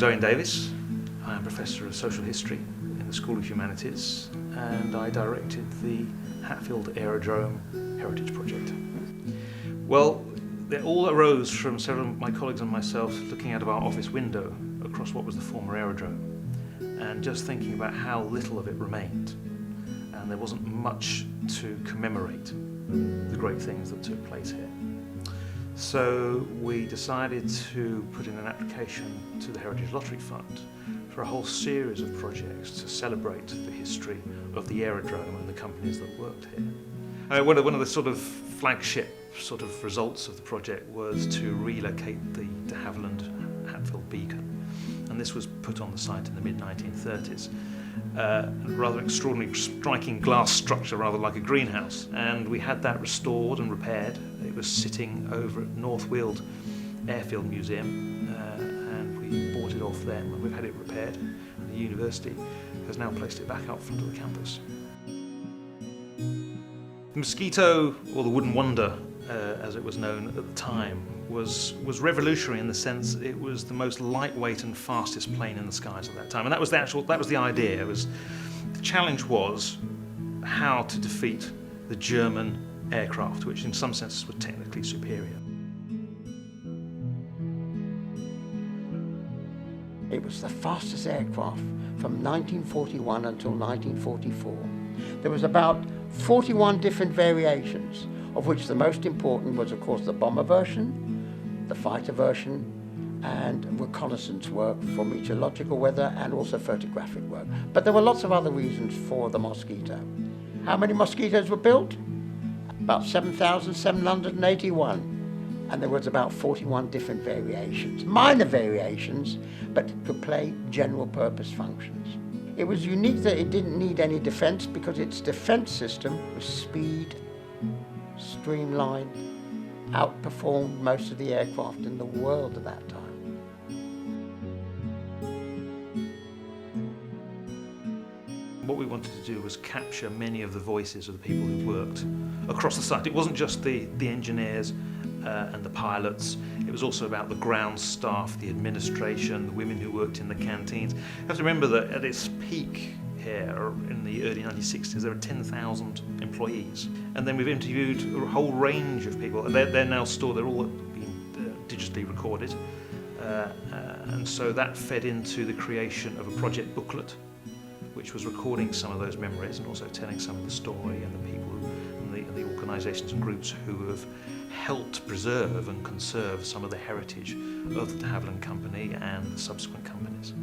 name's Owen Davis. I am Professor of Social History in the School of Humanities, and I directed the Hatfield Aerodrome Heritage Project. Well, it all arose from several of my colleagues and myself looking out of our office window across what was the former aerodrome and just thinking about how little of it remained. And there wasn't much to commemorate the great things that took place here. So we decided to put in an application to the Heritage Lottery Fund for a whole series of projects to celebrate the history of the aerodrome and the companies that worked here. One of the sort of flagship sort of results of the project was to relocate the de Havilland Hatfield beacon, and this was put on the site in the mid-1930s. Rather extraordinary, striking glass structure, rather like a greenhouse, and we had that restored and repaired. It was sitting over at North Weald Airfield Museum, and we bought it off them, and we've had it repaired. The university has now placed it back out front of the campus. The Mosquito, or the Wooden Wonder, as it was known at the time, was revolutionary in the sense it was the most lightweight and fastest plane in the skies at that time, and that was the idea. The challenge was how to defeat the German aircraft, which in some senses were technically superior. It was the fastest aircraft from 1941 until 1944. There was about 41 different variations, of which the most important was, of course, the bomber version, the fighter version, and reconnaissance work for meteorological weather and also photographic work. But there were lots of other reasons for the Mosquito. How many Mosquitoes were built? About 7,781. And there was about 41 different variations, minor variations, but it could play general purpose functions. It was unique that it didn't need any defense because its defense system was speed, streamlined, outperformed most of the aircraft in the world at that time. What we wanted to do was capture many of the voices of the people who worked across the site. It wasn't just the engineers and the pilots, it was also about the ground staff, the administration, the women who worked in the canteens. You have to remember that at its peak here in the early 1960s, there were 10,000 employees. And then we've interviewed a whole range of people. They're now stored, they're all being digitally recorded. And so that fed into the creation of a project booklet, which was recording some of those memories and also telling some of the story and the people and the organisations and groups who have helped preserve and conserve some of the heritage of the de Havilland Company and the subsequent companies.